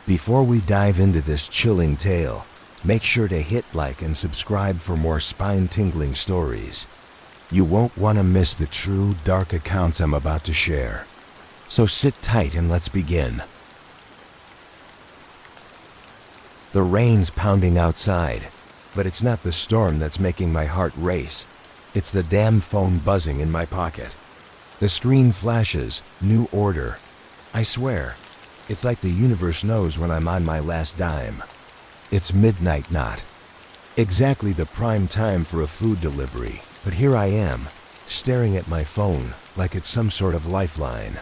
Before we dive into this chilling tale, make sure to hit like and subscribe for more spine-tingling stories. You won't want to miss the true, dark accounts I'm about to share. So sit tight and let's begin. The rain's pounding outside, but it's not the storm that's making my heart race. It's the damn phone buzzing in my pocket. The screen flashes, new order. I swear, it's like the universe knows when I'm on my last dime. It's midnight not exactly the prime time for a food delivery, but here I am, staring at my phone like it's some sort of lifeline.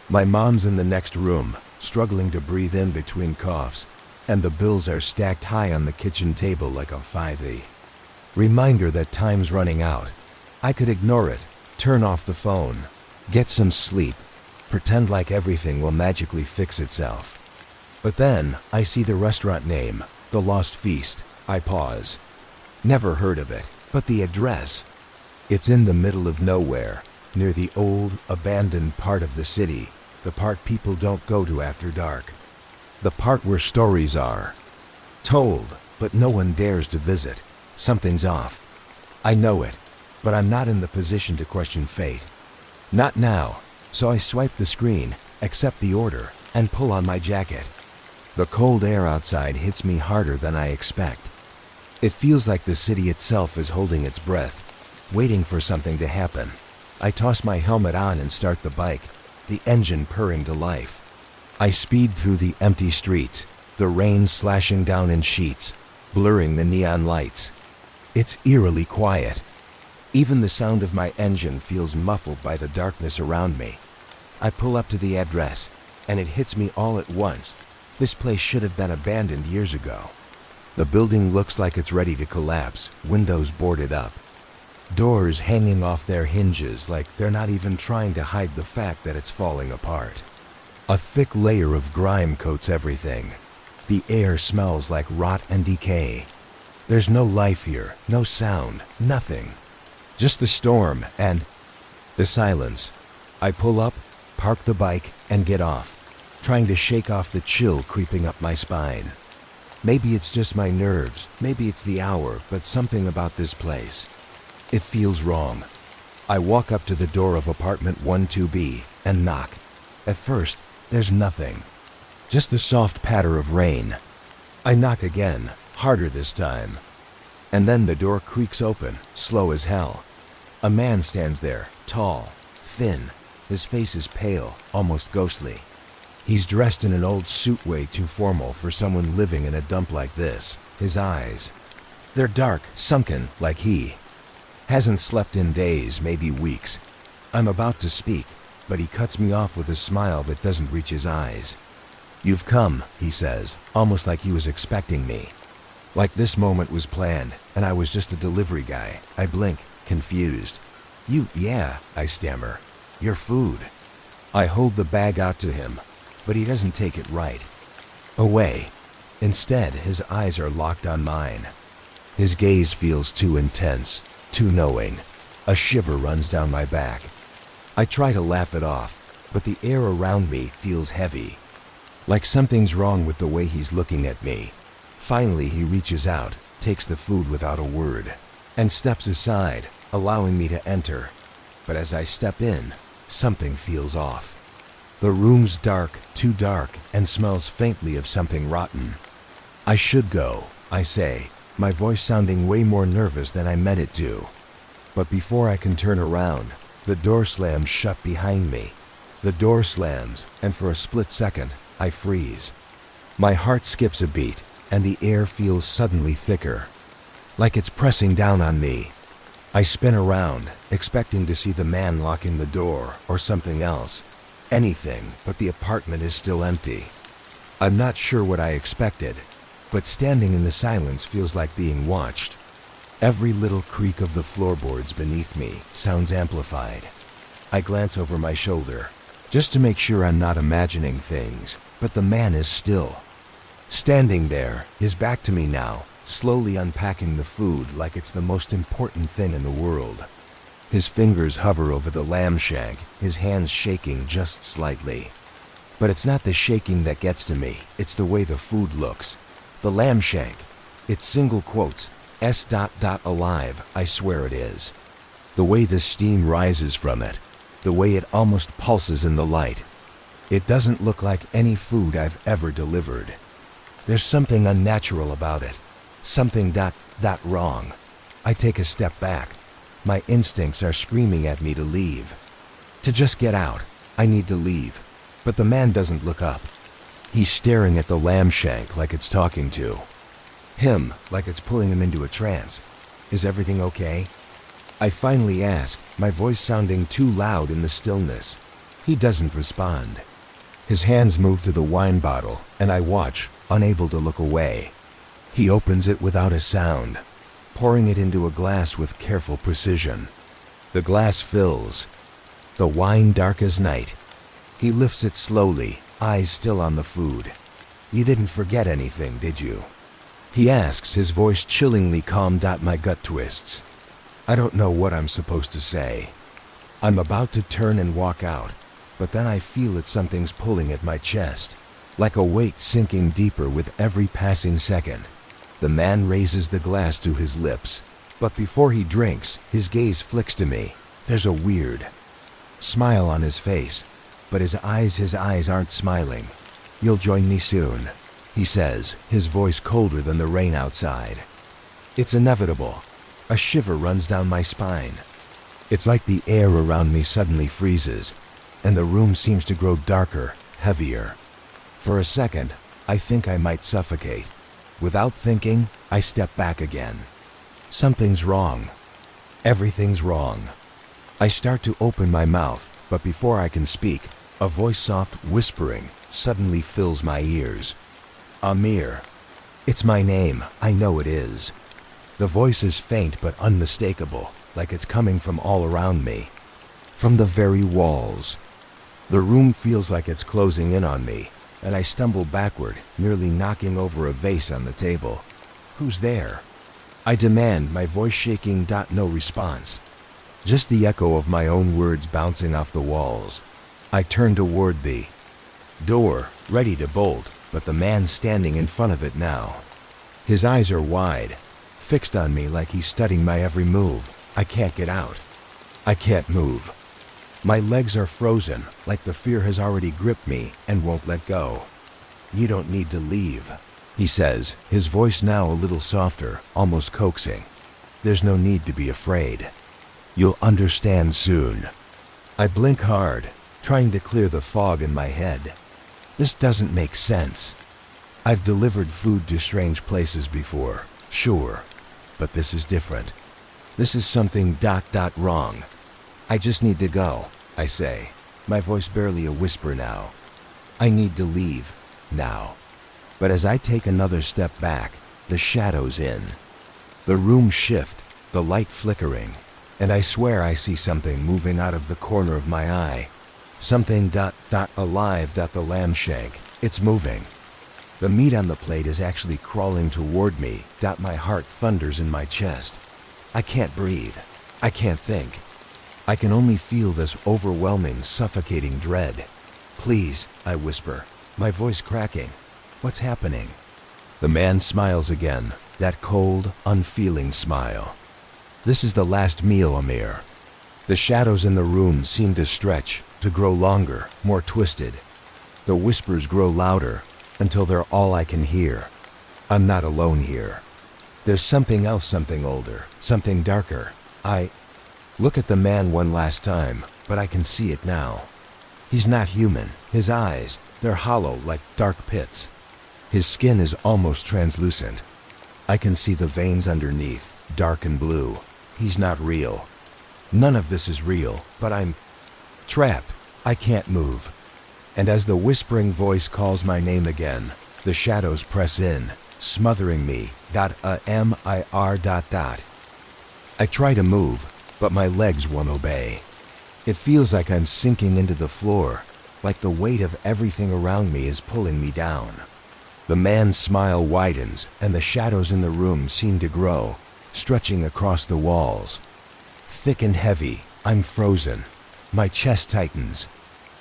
My mom's in the next room, struggling to breathe in between coughs, and the bills are stacked high on the kitchen table like a 5e. Reminder that time's running out. I could ignore it, turn off the phone, get some sleep, pretend like everything will magically fix itself. But then I see the restaurant name, The Lost Feast. I pause. Never heard of it, but the address. It's in the middle of nowhere, near the old, abandoned part of the city, the part people don't go to after dark. The part where stories are told, but no one dares to visit. Something's off. I know it, but I'm not in the position to question fate. Not now, so I swipe the screen, accept the order, and pull on my jacket. The cold air outside hits me harder than I expect. It feels like the city itself is holding its breath, waiting for something to happen. I toss my helmet on and start the bike, the engine purring to life. I speed through the empty streets, the rain slashing down in sheets, blurring the neon lights. It's eerily quiet. Even the sound of my engine feels muffled by the darkness around me. I pull up to the address, and it hits me all at once. This place should have been abandoned years ago. The building looks like it's ready to collapse, windows boarded up. Doors hanging off their hinges like they're not even trying to hide the fact that it's falling apart. A thick layer of grime coats everything. The air smells like rot and decay. There's no life here, no sound, nothing. Just the storm and the silence. I pull up, park the bike, and get off, trying to shake off the chill creeping up my spine. Maybe it's just my nerves, maybe it's the hour, but something about this place. It feels wrong. I walk up to the door of apartment 12B and knock. At first, there's nothing. Just the soft patter of rain. I knock again, harder this time. And then the door creaks open, slow as hell. A man stands there, tall, thin. His face is pale, almost ghostly. He's dressed in an old suit way too formal for someone living in a dump like this. His eyes, they're dark, sunken, like he hasn't slept in days, maybe weeks. I'm about to speak, but he cuts me off with a smile that doesn't reach his eyes. "You've come," he says, almost like he was expecting me. Like this moment was planned, and I was just a delivery guy. I blink, confused. Yeah, I stammer. "Your food." I hold the bag out to him, but he doesn't take it right away. Instead, his eyes are locked on mine. His gaze feels too intense, too knowing. A shiver runs down my back. I try to laugh it off, but the air around me feels heavy. Like something's wrong with the way he's looking at me. Finally, he reaches out, takes the food without a word, and steps aside, allowing me to enter. But as I step in, something feels off. The room's dark, too dark, and smells faintly of something rotten. "I should go," I say, my voice sounding way more nervous than I meant it to. But before I can turn around, the door slams shut behind me. The door slams, and for a split second, I freeze. My heart skips a beat, and the air feels suddenly thicker, like it's pressing down on me. I spin around, expecting to see the man locking the door, or something else. Anything, but the apartment is still empty. I'm not sure what I expected, but standing in the silence feels like being watched. Every little creak of the floorboards beneath me sounds amplified. I glance over my shoulder, just to make sure I'm not imagining things, but the man is still standing there, his back to me now, slowly unpacking the food like it's the most important thing in the world. His fingers hover over the lamb shank, his hands shaking just slightly. But it's not the shaking that gets to me, it's the way the food looks. The lamb shank. It's single quotes, alive, I swear it is. The way the steam rises from it, the way it almost pulses in the light. It doesn't look like any food I've ever delivered. There's something unnatural about it, something wrong. I take a step back. My instincts are screaming at me to leave. To just get out. I need to leave. But the man doesn't look up. He's staring at the lamb shank like it's talking to him, like it's pulling him into a trance. Is everything okay? I finally ask, my voice sounding too loud in the stillness. He doesn't respond. His hands move to the wine bottle, and I watch, unable to look away. He opens it without a sound, pouring it into a glass with careful precision. The glass fills, the wine dark as night. He lifts it slowly, eyes still on the food. You didn't forget anything, did you? He asks, his voice chillingly calm. My gut twists. I don't know what I'm supposed to say. I'm about to turn and walk out, but then I feel that something's pulling at my chest, like a weight sinking deeper with every passing second. The man raises the glass to his lips, but before he drinks, his gaze flicks to me. There's a weird smile on his face, but his eyes aren't smiling. You'll join me soon, he says, his voice colder than the rain outside. It's inevitable. A shiver runs down my spine. It's like the air around me suddenly freezes, and the room seems to grow darker, heavier. For a second, I think I might suffocate. Without thinking, I step back again. Something's wrong. Everything's wrong. I start to open my mouth, but before I can speak, a voice, soft whispering, suddenly fills my ears. Amir. It's my name, I know it is. The voice is faint but unmistakable, like it's coming from all around me. From the very walls. The room feels like it's closing in on me, and I stumble backward, nearly knocking over a vase on the table. Who's there? I demand, my voice shaking. No response. Just the echo of my own words bouncing off the walls. I turn toward the door, ready to bolt, but the man's standing in front of it now. His eyes are wide, fixed on me like he's studying my every move. I can't get out. I can't move. My legs are frozen, like the fear has already gripped me and won't let go. You don't need to leave, he says, his voice now a little softer, almost coaxing. There's no need to be afraid. You'll understand soon. I blink hard, trying to clear the fog in my head. This doesn't make sense. I've delivered food to strange places before, sure, but this is different. This is something wrong. I just need to go, I say, my voice barely a whisper now. I need to leave, now. But as I take another step back, the shadows in. The room shift, the light flickering, and I swear I see something moving out of the corner of my eye. Something alive. The lamb shank. It's moving. The meat on the plate is actually crawling toward me. My heart thunders in my chest. I can't breathe. I can't think. I can only feel this overwhelming, suffocating dread. Please, I whisper, my voice cracking. What's happening? The man smiles again, that cold, unfeeling smile. This is the last meal, Amir. The shadows in the room seem to stretch, to grow longer, more twisted. The whispers grow louder, until they're all I can hear. I'm not alone here. There's something else, something older, something darker. I look at the man one last time, but I can see it now. He's not human. His eyes, they're hollow like dark pits. His skin is almost translucent. I can see the veins underneath, dark and blue. He's not real. None of this is real, but I'm trapped. I can't move. And as the whispering voice calls my name again, the shadows press in, smothering me. I try to move, but my legs won't obey. It feels like I'm sinking into the floor, like the weight of everything around me is pulling me down. The man's smile widens, and the shadows in the room seem to grow, stretching across the walls. Thick and heavy, I'm frozen. My chest tightens.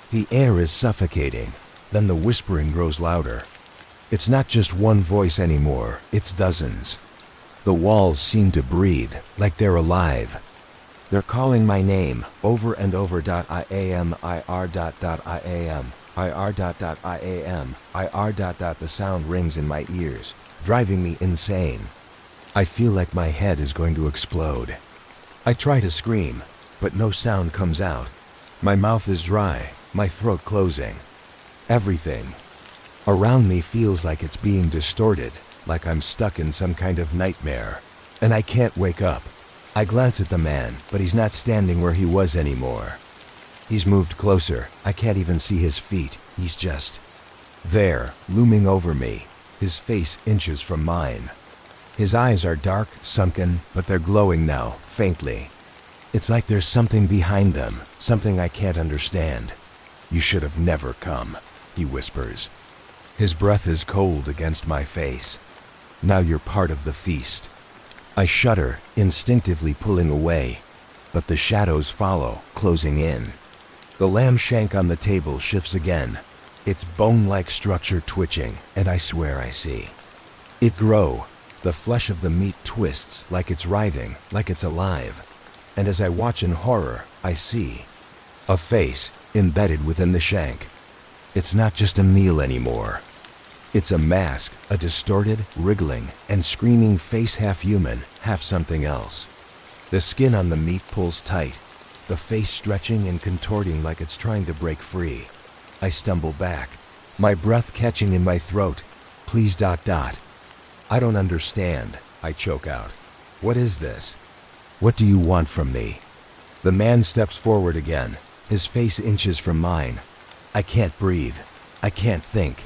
The air is suffocating, Then the whispering grows louder. It's not just one voice anymore, it's dozens. The walls seem to breathe, like they're alive. They're calling my name over and over. IAM, IR. IAM, IR. IR. The sound rings in my ears, driving me insane. I feel like my head is going to explode. I try to scream, but no sound comes out. My mouth is dry, my throat closing. Everything around me feels like it's being distorted, like I'm stuck in some kind of nightmare, and I can't wake up. I glance at the man, but he's not standing where he was anymore. He's moved closer. I can't even see his feet. He's just there, looming over me, his face inches from mine. His eyes are dark, sunken, but they're glowing now, faintly. It's like there's something behind them, something I can't understand. "You should have never come," he whispers. His breath is cold against my face. "Now you're part of the feast." I shudder, instinctively pulling away, but the shadows follow, closing in. The lamb shank on the table shifts again, its bone-like structure twitching, and I swear I see it grow. The flesh of the meat twists, like it's writhing, like it's alive. And as I watch in horror, I see a face embedded within the shank. It's not just a meal anymore. It's a mask, a distorted, wriggling, and screaming face, half human, half something else. The skin on the meat pulls tight, the face stretching and contorting like it's trying to break free. I stumble back, my breath catching in my throat. "Please. I don't understand," I choke out. "What is this? What do you want from me?" The man steps forward again, his face inches from mine. I can't breathe. I can't think.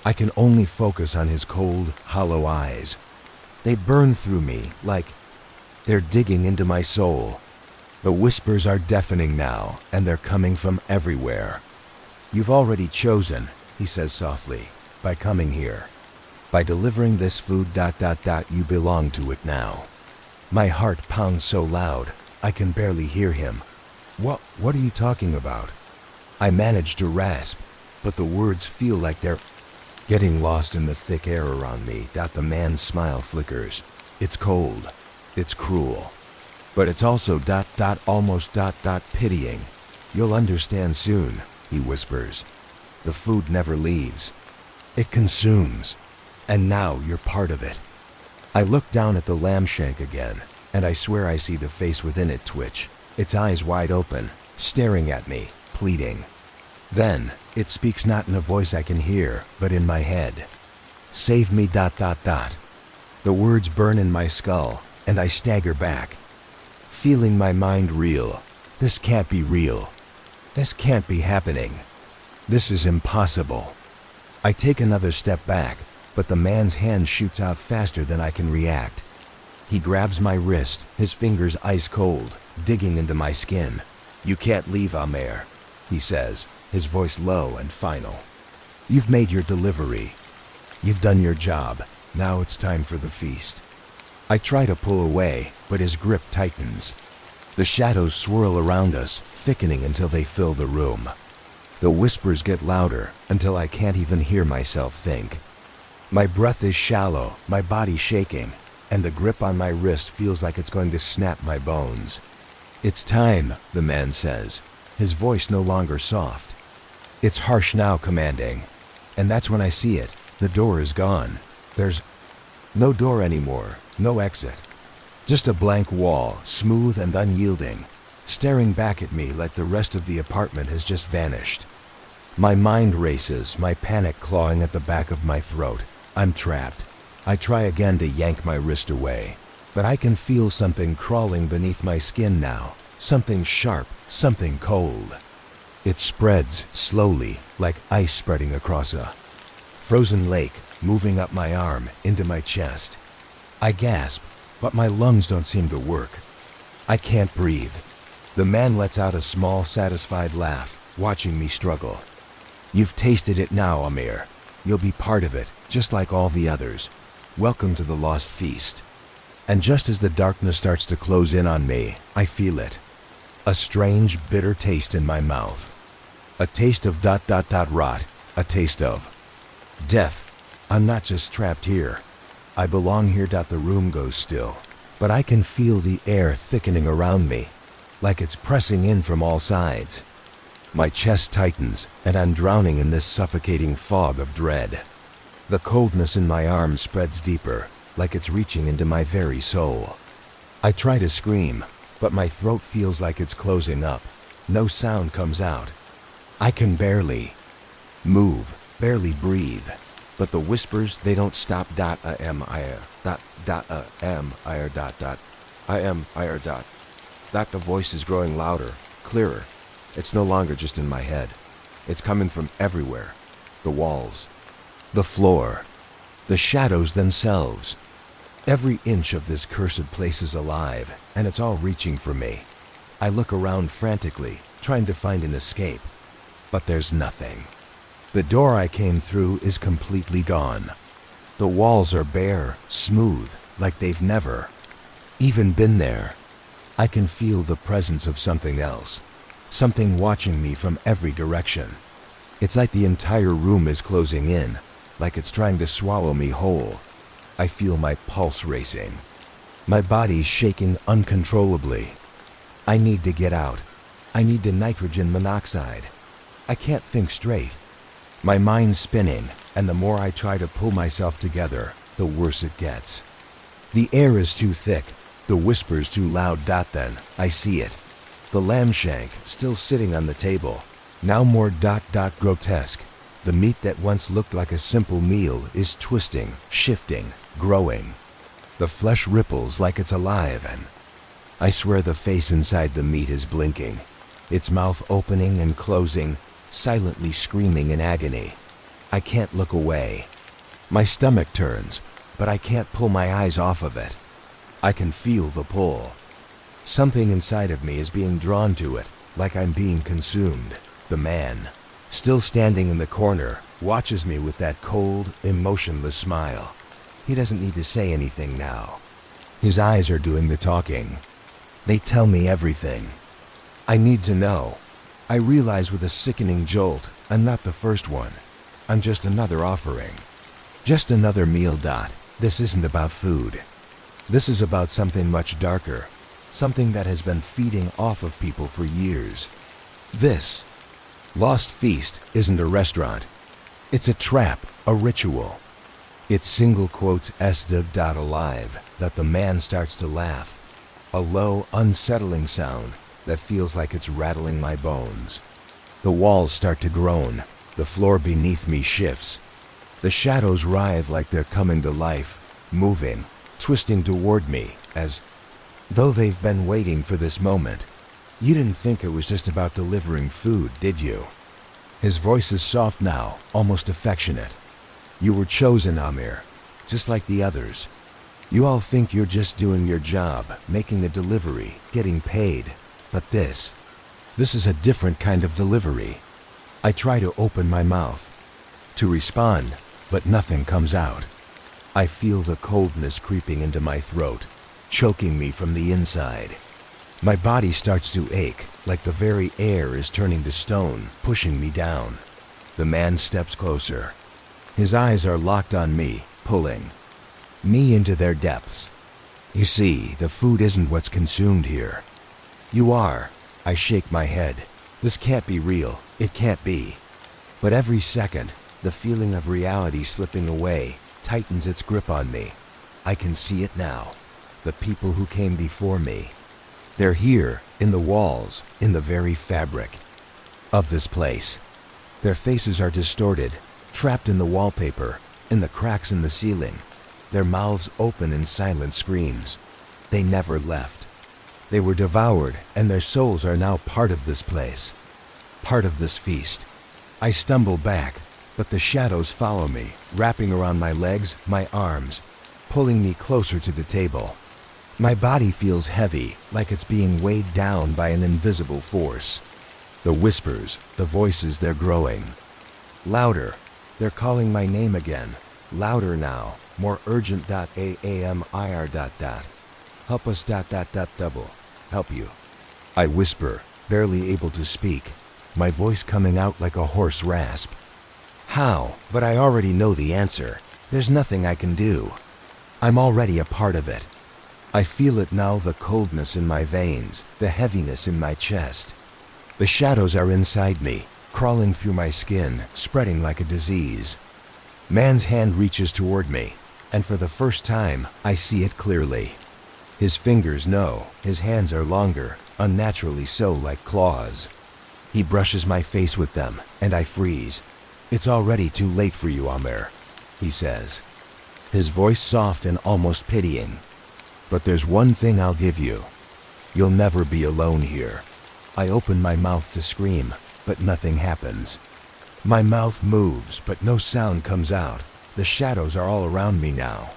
I can only focus on his cold, hollow eyes. They burn through me like they're digging into my soul. The whispers are deafening now, and they're coming from everywhere. "You've already chosen," he says softly, "by coming here. By delivering this food. You belong to it now." My heart pounds so loud, I can barely hear him. What are you talking about?" I manage to rasp, but the words feel like they're getting lost in the thick air around me. The man's smile flickers. It's cold. It's cruel. But it's also almost pitying. "You'll understand soon," he whispers. "The food never leaves. It consumes. And now you're part of it." I look down at the lamb shank again, and I swear I see the face within it twitch, its eyes wide open, staring at me, pleading. Then, it speaks not in a voice I can hear, but in my head. "Save me. The words burn in my skull, and I stagger back, feeling my mind reel. This can't be real. This can't be happening. This is impossible. I take another step back, but the man's hand shoots out faster than I can react. He grabs my wrist, his fingers ice cold, digging into my skin. "You can't leave, Amer," he says, his voice low and final. "You've made your delivery. You've done your job. Now it's time for the feast." I try to pull away, but his grip tightens. The shadows swirl around us, thickening until they fill the room. The whispers get louder until I can't even hear myself think. My breath is shallow, my body shaking, and the grip on my wrist feels like it's going to snap my bones. "It's time," the man says, his voice no longer soft. It's harsh now, commanding. And that's when I see it. The door is gone. There's no door anymore, no exit. Just a blank wall, smooth and unyielding, staring back at me like the rest of the apartment has just vanished. My mind races, my panic clawing at the back of my throat. I'm trapped. I try again to yank my wrist away, but I can feel something crawling beneath my skin now, something sharp, something cold. It spreads slowly, like ice spreading across a frozen lake, moving up my arm, into my chest. I gasp, but my lungs don't seem to work. I can't breathe. The man lets out a small, satisfied laugh, watching me struggle. "You've tasted it now, Amir. You'll be part of it, just like all the others. Welcome to the lost feast." And just as the darkness starts to close in on me, I feel it. A strange, bitter taste in my mouth. A taste of rot, A taste of death. I'm not just trapped here. I belong here. The room goes still, but I can feel the air thickening around me, like it's pressing in from all sides. My chest tightens, and I'm drowning in this suffocating fog of dread. The coldness in my arms spreads deeper, like it's reaching into my very soul. I try to scream, but my throat feels like it's closing up. No sound comes out. I can barely move, barely breathe. But the whispers, they don't stop. I am ire. That the voice is growing louder, clearer. It's no longer just in my head. It's coming from everywhere. The walls, the floor, the shadows themselves. Every inch of this cursed place is alive, and it's all reaching for me. I look around frantically, trying to find an escape, but there's nothing. The door I came through is completely gone. The walls are bare, smooth, like they've never even been there. I can feel the presence of something else, something watching me from every direction. It's like the entire room is closing in, like it's trying to swallow me whole. I feel my pulse racing, my body's shaking uncontrollably. I need to get out. I need the nitrogen monoxide. I can't think straight. My mind's spinning, and the more I try to pull myself together, the worse it gets. The air is too thick, the whispers too loud. Then I see it. The lamb shank still sitting on the table, now more grotesque. The meat that once looked like a simple meal is twisting, shifting, growing. The flesh ripples like it's alive, and I swear the face inside the meat is blinking, its mouth opening and closing, silently screaming in agony. I can't look away. My stomach turns, but I can't pull my eyes off of it. I can feel the pull. Something inside of me is being drawn to it, like I'm being consumed. The man, still standing in the corner, watches me with that cold, emotionless smile. He doesn't need to say anything now. His eyes are doing the talking. They tell me everything I need to know. I realize with a sickening jolt, I'm not the first one. I'm just another offering. Just another meal. This isn't about food. This is about something much darker. Something that has been feeding off of people for years. This Lost Feast isn't a restaurant. It's a trap, a ritual. It's single quotes alive that the man starts to laugh. A low, unsettling sound that feels like it's rattling my bones. The walls start to groan. The floor beneath me shifts. The shadows writhe like they're coming to life, moving, twisting toward me, as though they've been waiting for this moment. You didn't think it was just about delivering food, did you? His voice is soft now, almost affectionate. You were chosen, Amir, just like the others. You all think you're just doing your job, making a delivery, getting paid. But this is a different kind of delivery. I try to open my mouth to respond, but nothing comes out. I feel the coldness creeping into my throat, choking me from the inside. My body starts to ache, like the very air is turning to stone, pushing me down. The man steps closer. His eyes are locked on me, pulling me into their depths. You see, the food isn't what's consumed here. You are. I shake my head. This can't be real. It can't be. But every second, the feeling of reality slipping away tightens its grip on me. I can see it now. The people who came before me. They're here, in the walls, in the very fabric of this place. Their faces are distorted, trapped in the wallpaper, in the cracks in the ceiling. Their mouths open in silent screams. They never left. They were devoured, and their souls are now part of this place, part of this feast. I stumble back, but the shadows follow me, wrapping around my legs, my arms, pulling me closer to the table. My body feels heavy, like it's being weighed down by an invisible force. The whispers, the voices, they're growing. Louder. They're calling my name again. Louder now. More urgent. Amir. Help us. Double. Help you. I whisper, barely able to speak, my voice coming out like a hoarse rasp. How? But I already know the answer. There's nothing I can do. I'm already a part of it. I feel it now, the coldness in my veins, the heaviness in my chest. The shadows are inside me, crawling through my skin, spreading like a disease. Man's hand reaches toward me, and for the first time, I see it clearly. His fingers, no, his hands are longer, unnaturally so, like claws. He brushes my face with them, and I freeze. "It's already too late for you, Amir," he says. His voice soft and almost pitying. "But there's one thing I'll give you. You'll never be alone here." I open my mouth to scream, but nothing happens. My mouth moves, but no sound comes out. The shadows are all around me now.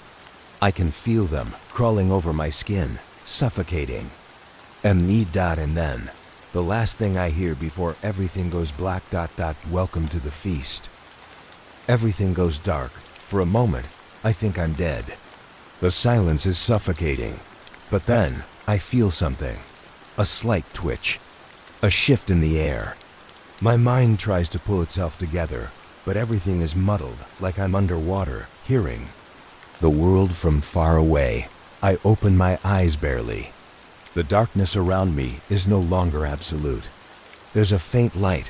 I can feel them crawling over my skin, suffocating. And then, the last thing I hear before everything goes black. Welcome to the feast. Everything goes dark. For a moment, I think I'm dead. The silence is suffocating. But then, I feel something. A slight twitch. A shift in the air. My mind tries to pull itself together, but everything is muddled, like I'm underwater, hearing the world from far away. I open my eyes barely. The darkness around me is no longer absolute. There's a faint light,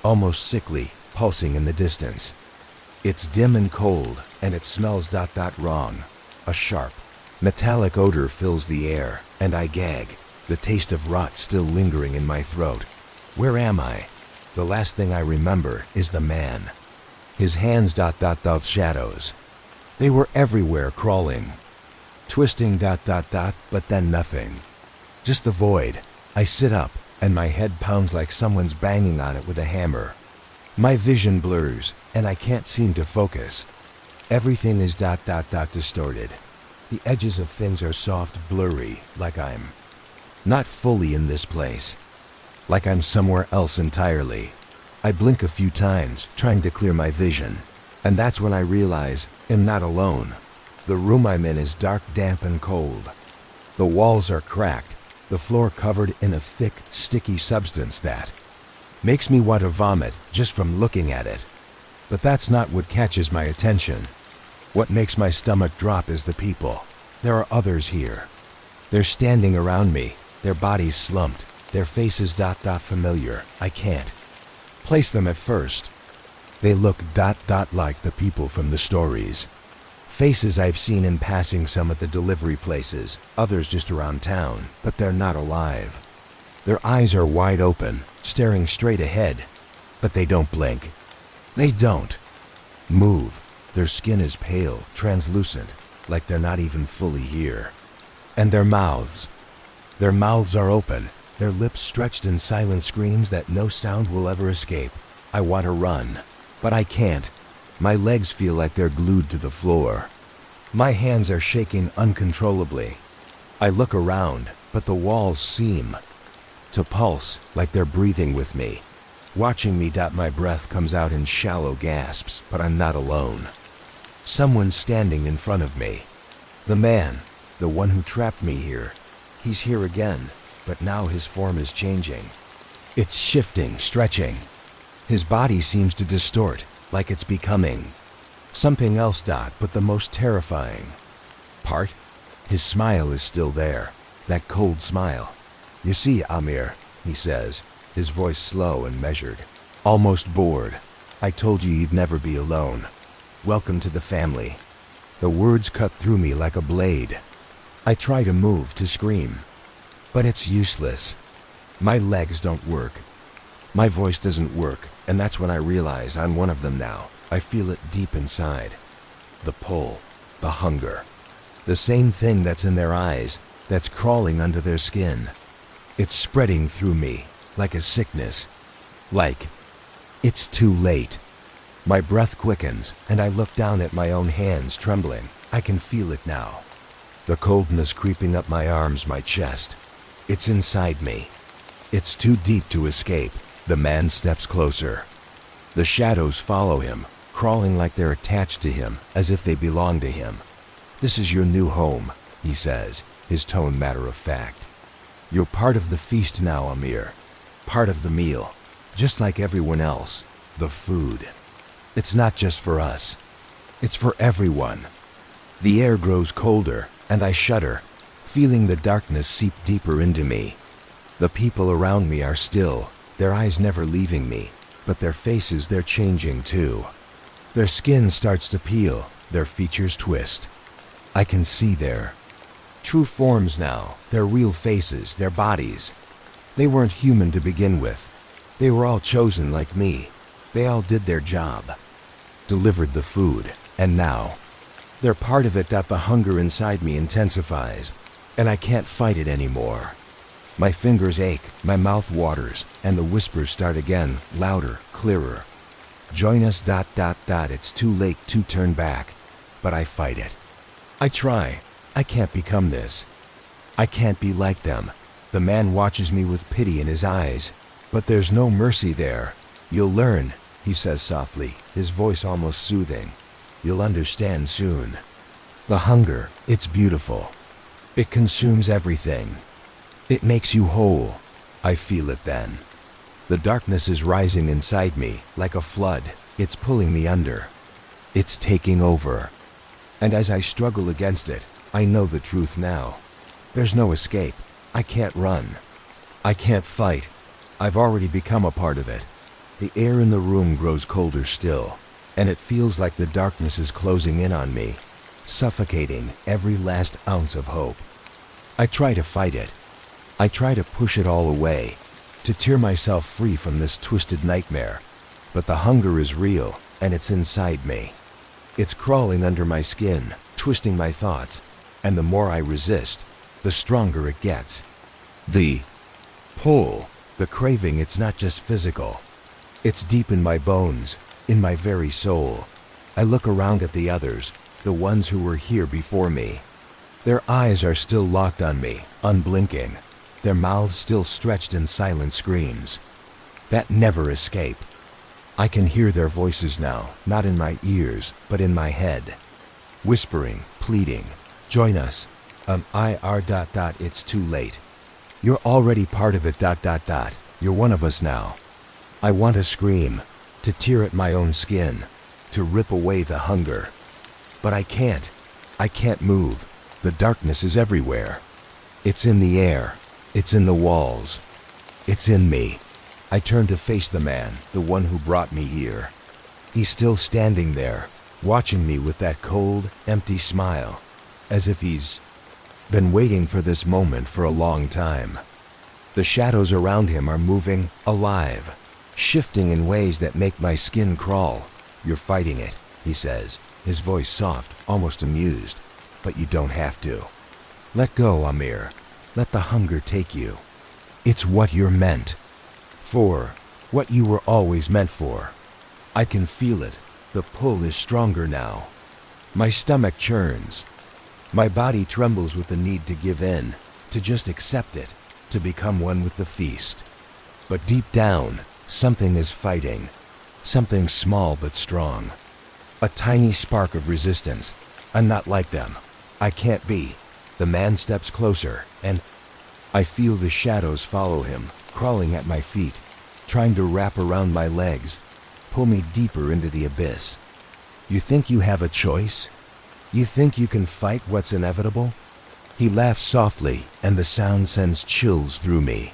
almost sickly, pulsing in the distance. It's dim and cold, and it smells wrong. A sharp, metallic odor fills the air, and I gag, the taste of rot still lingering in my throat. Where am I? The last thing I remember is the man. His hands of shadows. They were everywhere, crawling, twisting but then nothing. Just the void. I sit up, and my head pounds like someone's banging on it with a hammer. My vision blurs, and I can't seem to focus. Everything is distorted. The edges of things are soft, blurry, like I'm not fully in this place. Like I'm somewhere else entirely. I blink a few times, trying to clear my vision. And that's when I realize I'm not alone. The room I'm in is dark, damp, and cold. The walls are cracked, the floor covered in a thick, sticky substance that makes me want to vomit just from looking at it. But that's not what catches my attention. What makes my stomach drop is the people. There are others here. They're standing around me, their bodies slumped, their faces familiar. I can't place them at first. They look like the people from the stories. Faces I've seen in passing, some at the delivery places, others just around town, but they're not alive. Their eyes are wide open, staring straight ahead, but they don't blink. They don't move. Their skin is pale, translucent, like they're not even fully here. And their mouths are open, their lips stretched in silent screams that no sound will ever escape. I want to run, but I can't. My legs feel like they're glued to the floor. My hands are shaking uncontrollably. I look around, but the walls seem to pulse like they're breathing with me. Watching me, my breath comes out in shallow gasps, but I'm not alone. Someone's standing in front of me. The man, the one who trapped me here. He's here again, but now his form is changing. It's shifting, stretching. His body seems to distort, like it's becoming something else. But the most terrifying part, his smile is still there, that cold smile. "You see, Amir," he says, his voice slow and measured, almost bored. "I told you you'd never be alone. Welcome to the family." The words cut through me like a blade. I try to move, to scream, but it's useless. My legs don't work. My voice doesn't work, and that's when I realize I'm one of them now. I feel it deep inside. The pull, the hunger. The same thing that's in their eyes, that's crawling under their skin. It's spreading through me, like a sickness. Like it's too late. My breath quickens, and I look down at my own hands, trembling. I can feel it now. The coldness creeping up my arms, my chest. It's inside me. It's too deep to escape. The man steps closer. The shadows follow him, crawling like they're attached to him, as if they belong to him. "This is your new home," he says, his tone matter of fact. "You're part of the feast now, Amir. Part of the meal. Just like everyone else. The food." It's not just for us. It's for everyone. The air grows colder, and I shudder, feeling the darkness seep deeper into me. The people around me are still, their eyes never leaving me, but their faces, they're changing too. Their skin starts to peel, their features twist. I can see their true forms now, their real faces, their bodies. They weren't human to begin with. They were all chosen like me. They all did their job, delivered the food, and now they're part of it. The hunger inside me intensifies, and I can't fight it anymore. My fingers ache, my mouth waters, and the whispers start again, louder, clearer. Join us. It's too late to turn back, but I fight it. I try. I can't become this. I can't be like them. The man watches me with pity in his eyes, but there's no mercy there. You'll learn, he says softly, his voice almost soothing. You'll understand soon. The hunger, it's beautiful. It consumes everything. It makes you whole. I feel it then. The darkness is rising inside me, like a flood. It's pulling me under. It's taking over. And as I struggle against it, I know the truth now. There's no escape. I can't run. I can't fight. I've already become a part of it. The air in the room grows colder still, and it feels like the darkness is closing in on me, suffocating every last ounce of hope. I try to fight it. I try to push it all away, to tear myself free from this twisted nightmare. But the hunger is real, and it's inside me. It's crawling under my skin, twisting my thoughts, and the more I resist, the stronger it gets. The pull, the craving, it's not just physical. It's deep in my bones, in my very soul. I look around at the others, the ones who were here before me. Their eyes are still locked on me, unblinking. Their mouths still stretched in silent screams that never escape. I can hear their voices now, not in my ears, but in my head. Whispering, pleading, join us. It's too late. You're already part of it. You're one of us now. I want to scream, to tear at my own skin, to rip away the hunger. But I can't. I can't move. The darkness is everywhere. It's in the air. It's in the walls. It's in me. I turn to face the man, the one who brought me here. He's still standing there, watching me with that cold, empty smile, as if he's been waiting for this moment for a long time. The shadows around him are moving, alive, shifting in ways that make my skin crawl. You're fighting it, he says, his voice soft, almost amused. But you don't have to. Let go, Amir. Let the hunger take you. It's what you're meant for, what you were always meant for. I can feel it. The pull is stronger now. My stomach churns. My body trembles with the need to give in, to just accept it, to become one with the feast. But deep down, something is fighting. Something small but strong. A tiny spark of resistance. I'm not like them. I can't be. The man steps closer, and I feel the shadows follow him, crawling at my feet, trying to wrap around my legs, pull me deeper into the abyss. You think you have a choice? You think you can fight what's inevitable? He laughs softly, and the sound sends chills through me.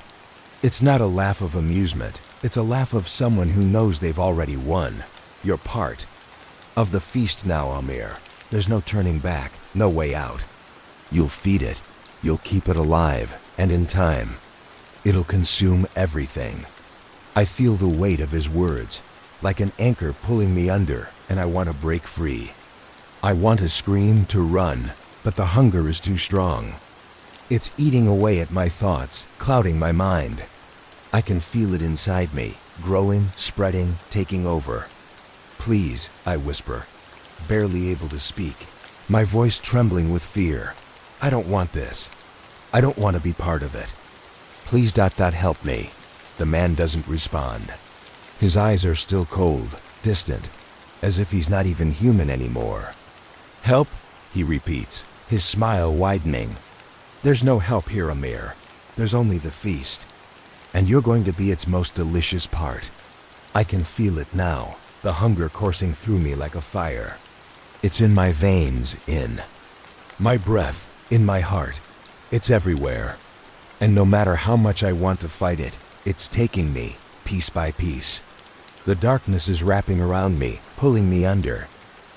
It's not a laugh of amusement. It's a laugh of someone who knows they've already won. You're part of the feast now, Amir. There's no turning back, no way out. You'll feed it, you'll keep it alive, and in time, it'll consume everything. I feel the weight of his words, like an anchor pulling me under, and I want to break free. I want to scream, to run, but the hunger is too strong. It's eating away at my thoughts, clouding my mind. I can feel it inside me, growing, spreading, taking over. Please, I whisper, barely able to speak, my voice trembling with fear. I don't want this. I don't want to be part of it. Please, help me. The man doesn't respond. His eyes are still cold, distant, as if he's not even human anymore. Help? He repeats, his smile widening. There's no help here, Amir. There's only the feast. And you're going to be its most delicious part. I can feel it now, the hunger coursing through me like a fire. It's in my veins, in my breath, in my heart. It's everywhere. And no matter how much I want to fight it, it's taking me, piece by piece. The darkness is wrapping around me, pulling me under.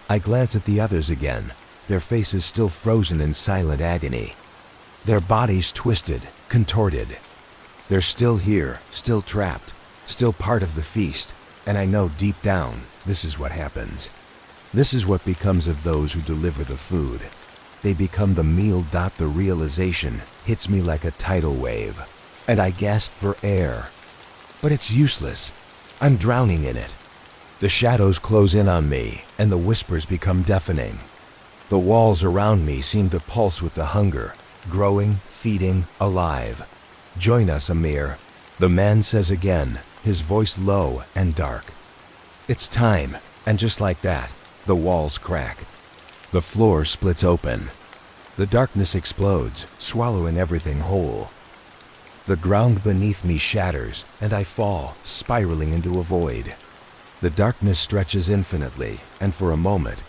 I glance at the others again, their faces still frozen in silent agony. Their bodies twisted, contorted. They're still here, still trapped, still part of the feast, and I know deep down this is what happens. This is what becomes of those who deliver the food. They become the meal. The realization hits me like a tidal wave, and I gasp for air. But it's useless. I'm drowning in it. The shadows close in on me, and the whispers become deafening. The walls around me seem to pulse with the hunger, growing, feeding, alive. Join us, Amir, the man says again, his voice low and dark. It's time, and just like that, the walls crack. The floor splits open. The darkness explodes, swallowing everything whole. The ground beneath me shatters, and I fall, spiraling into a void. The darkness stretches infinitely, and for a moment,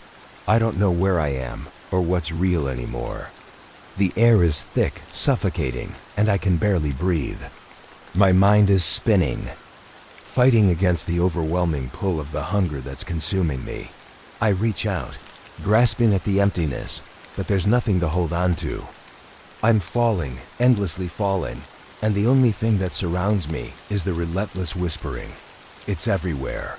I don't know where I am or what's real anymore. The air is thick, suffocating, and I can barely breathe. My mind is spinning, fighting against the overwhelming pull of the hunger that's consuming me. I reach out, grasping at the emptiness, but there's nothing to hold on to. I'm falling, endlessly falling, and the only thing that surrounds me is the relentless whispering. It's everywhere.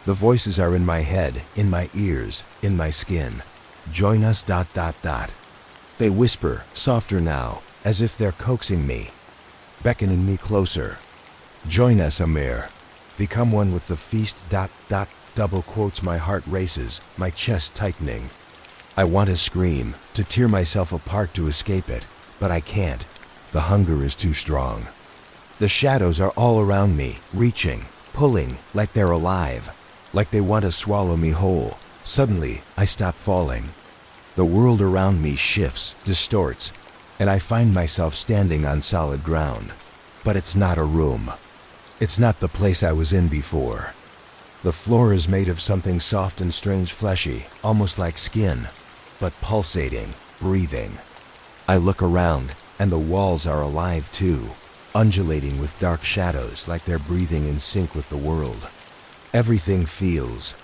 The voices are in my head, in my ears, in my skin. Join us. They whisper, softer now, as if they're coaxing me, beckoning me closer. Join us, Amir. Become one with the feast. Double quotes. My heart races, my chest tightening. I want to scream, to tear myself apart to escape it, but I can't. The hunger is too strong. The shadows are all around me, reaching, pulling, like they're alive, like they want to swallow me whole. Suddenly, I stop falling. The world around me shifts, distorts, and I find myself standing on solid ground. But it's not a room. It's not the place I was in before. The floor is made of something soft and strange, fleshy, almost like skin, but pulsating, breathing. I look around, and the walls are alive too, undulating with dark shadows like they're breathing in sync with the world. Everything feels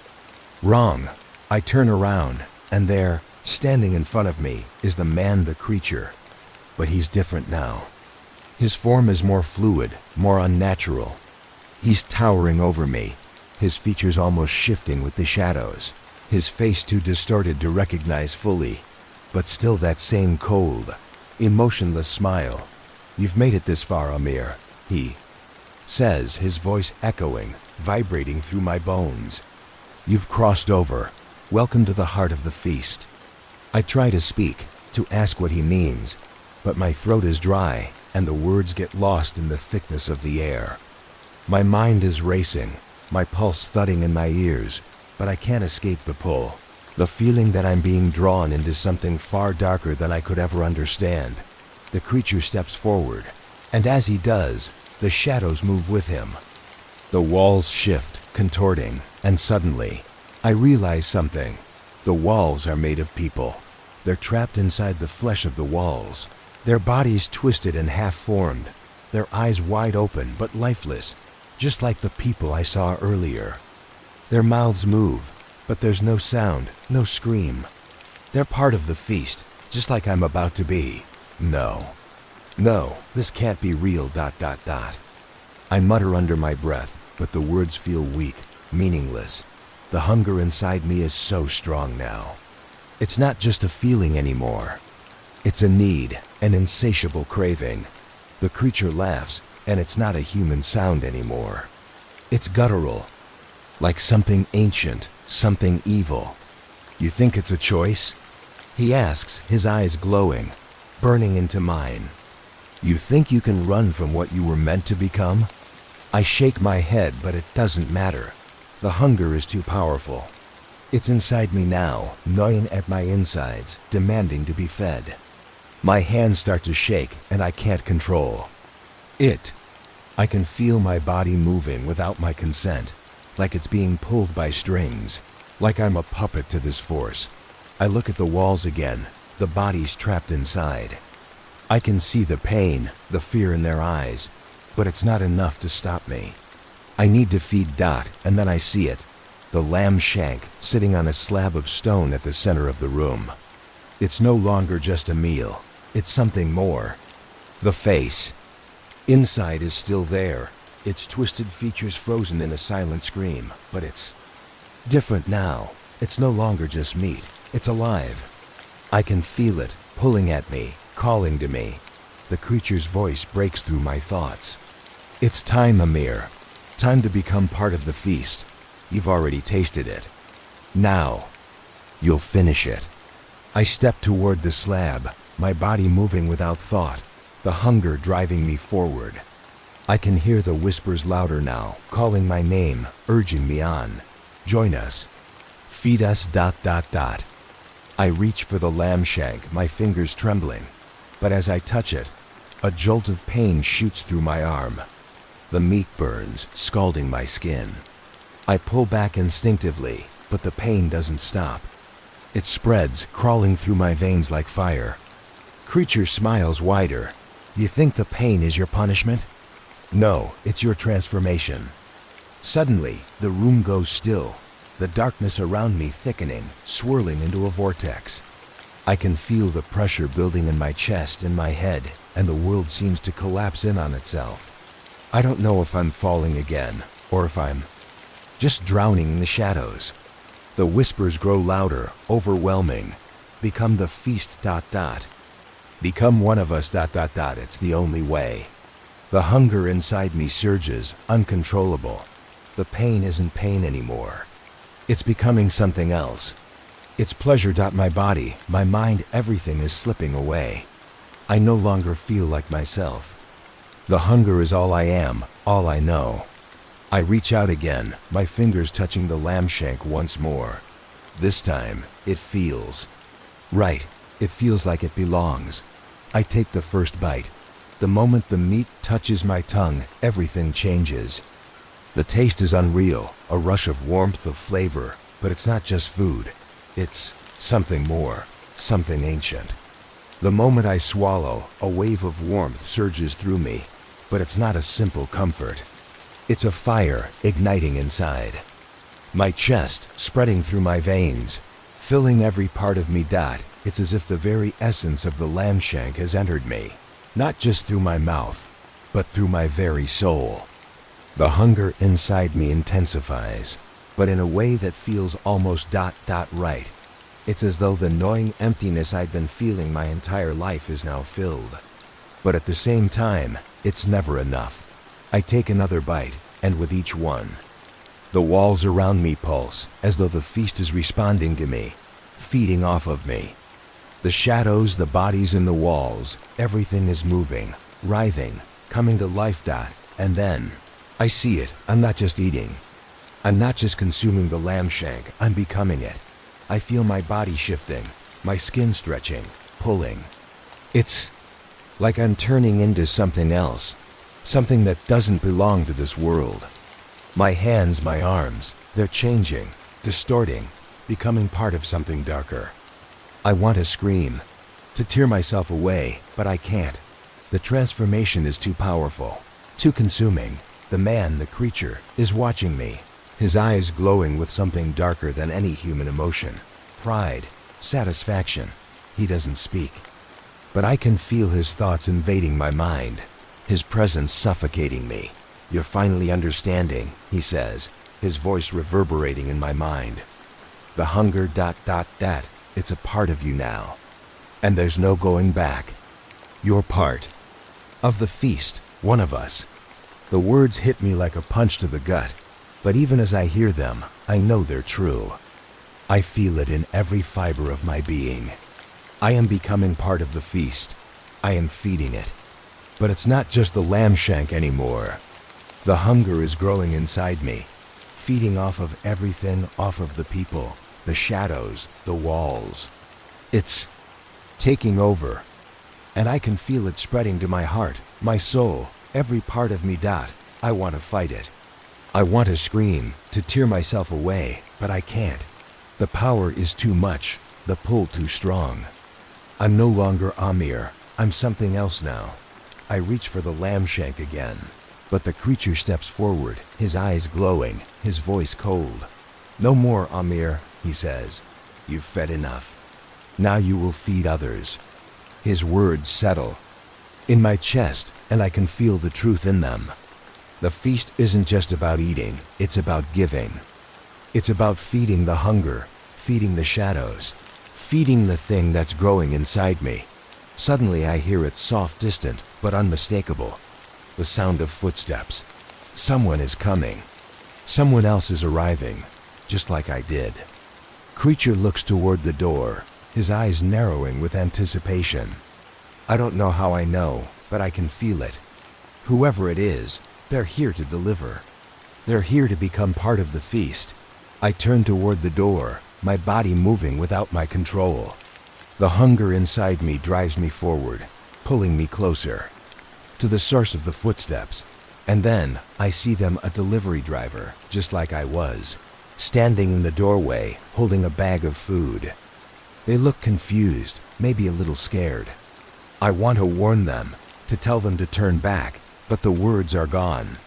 wrong. I turn around, and there, standing in front of me, is the man, the creature. But he's different now. His form is more fluid, more unnatural. He's towering over me, his features almost shifting with the shadows, his face too distorted to recognize fully, but still that same cold, emotionless smile. You've made it this far, Amir, he says, his voice echoing, vibrating through my bones. You've crossed over. Welcome to the heart of the feast. I try to speak, to ask what he means, but my throat is dry, and the words get lost in the thickness of the air. My mind is racing, my pulse thudding in my ears, but I can't escape the pull. The feeling that I'm being drawn into something far darker than I could ever understand. The creature steps forward, and as he does, the shadows move with him. The walls shift, contorting, and suddenly, I realize something. The walls are made of people. They're trapped inside the flesh of the walls, their bodies twisted and half-formed, their eyes wide open but lifeless, just like the people I saw earlier. Their mouths move, but there's no sound, no scream. They're part of the feast, just like I'm about to be. No, this can't be real. I mutter under my breath, but the words feel weak, meaningless. The hunger inside me is so strong now. It's not just a feeling anymore. It's a need, an insatiable craving. The creature laughs, and it's not a human sound anymore. It's guttural, like something ancient, something evil. You think it's a choice? He asks, his eyes glowing, burning into mine. You think you can run from what you were meant to become? I shake my head, but it doesn't matter. The hunger is too powerful. It's inside me now, gnawing at my insides, demanding to be fed. My hands start to shake, and I can't control it. I can feel my body moving without my consent. like it's being pulled by strings, like I'm a puppet to this force. I look at the walls again, the bodies trapped inside. I can see the pain, the fear in their eyes, but it's not enough to stop me. I need to feed Dot, and then I see it, the lamb shank sitting on a slab of stone at the center of the room. It's no longer just a meal, it's something more. The face. Inside is still there, its twisted features frozen in a silent scream, but it's different now. It's no longer just meat, it's alive. I can feel it, pulling at me, calling to me. The creature's voice breaks through my thoughts. It's time, Amir. Time to become part of the feast. You've already tasted it. Now, you'll finish it. I step toward the slab, my body moving without thought, the hunger driving me forward. I can hear the whispers louder now, calling my name, urging me on. Join us. Feed us ... I reach for the lamb shank, my fingers trembling, but as I touch it, a jolt of pain shoots through my arm. The meat burns, scalding my skin. I pull back instinctively, but the pain doesn't stop. It spreads, crawling through my veins like fire. Creature smiles wider. You think the pain is your punishment? No, it's your transformation. Suddenly, the room goes still, the darkness around me thickening, swirling into a vortex. I can feel the pressure building in my chest and my head, and the world seems to collapse in on itself. I don't know if I'm falling again, or if I'm just drowning in the shadows. The whispers grow louder, overwhelming. Become the feast ... Become one of us ... It's the only way. The hunger inside me surges, uncontrollable. The pain isn't pain anymore. It's becoming something else. It's pleasure. My body, my mind, everything is slipping away. I no longer feel like myself. The hunger is all I am, all I know. I reach out again, my fingers touching the lamb shank once more. This time, it feels right. It feels like it belongs. I take the first bite. The moment the meat touches my tongue, everything changes. The taste is unreal, a rush of warmth, of flavor, but it's not just food. It's something more, something ancient. The moment I swallow, a wave of warmth surges through me, but it's not a simple comfort. It's a fire igniting inside. My chest spreading through my veins, filling every part of me. It's as if the very essence of the lamb shank has entered me, not just through my mouth, but through my very soul. The hunger inside me intensifies, but in a way that feels almost ... right. It's as though the gnawing emptiness I'd been feeling my entire life is now filled. But at the same time, it's never enough. I take another bite, and with each one, the walls around me pulse, as though the feast is responding to me, feeding off of me. The shadows, the bodies in the walls, everything is moving, writhing, coming to life. And then, I see it. I'm not just eating. I'm not just consuming the lamb shank, I'm becoming it. I feel my body shifting, my skin stretching, pulling. It's like I'm turning into something else, something that doesn't belong to this world. My hands, my arms, they're changing, distorting, becoming part of something darker. I want to scream, to tear myself away, but I can't. The transformation is too powerful, too consuming. The man, the creature, is watching me, his eyes glowing with something darker than any human emotion. Pride, satisfaction. He doesn't speak, but I can feel his thoughts invading my mind, his presence suffocating me. You're finally understanding, he says, his voice reverberating in my mind. The hunger ... It's a part of you now, and there's no going back. You're part of the feast, one of us. The words hit me like a punch to the gut, but even as I hear them, I know they're true. I feel it in every fiber of my being. I am becoming part of the feast. I am feeding it. But it's not just the lamb shank anymore. The hunger is growing inside me, feeding off of everything, off of the people, the shadows, the walls. It's taking over, and I can feel it spreading to my heart, my soul, every part of me. I want to fight it. I want to scream, to tear myself away, but I can't. The power is too much, the pull too strong. I'm no longer Amir, I'm something else now. I reach for the lamb shank again, but the creature steps forward, his eyes glowing, his voice cold. No more, Amir, he says. You've fed enough. Now you will feed others. His words settle in my chest, and I can feel the truth in them. The feast isn't just about eating, it's about giving. It's about feeding the hunger, feeding the shadows, feeding the thing that's growing inside me. Suddenly I hear it soft, distant, but unmistakable. The sound of footsteps. Someone is coming. Someone else is arriving, just like I did. Creature looks toward the door, his eyes narrowing with anticipation. I don't know how I know, but I can feel it. Whoever it is, they're here to deliver. They're here to become part of the feast. I turn toward the door, my body moving without my control. The hunger inside me drives me forward, pulling me closer to the source of the footsteps. And then I see them, a delivery driver, just like I was, standing in the doorway, holding a bag of food. They look confused, maybe a little scared. I want to warn them, to tell them to turn back, but the words are gone.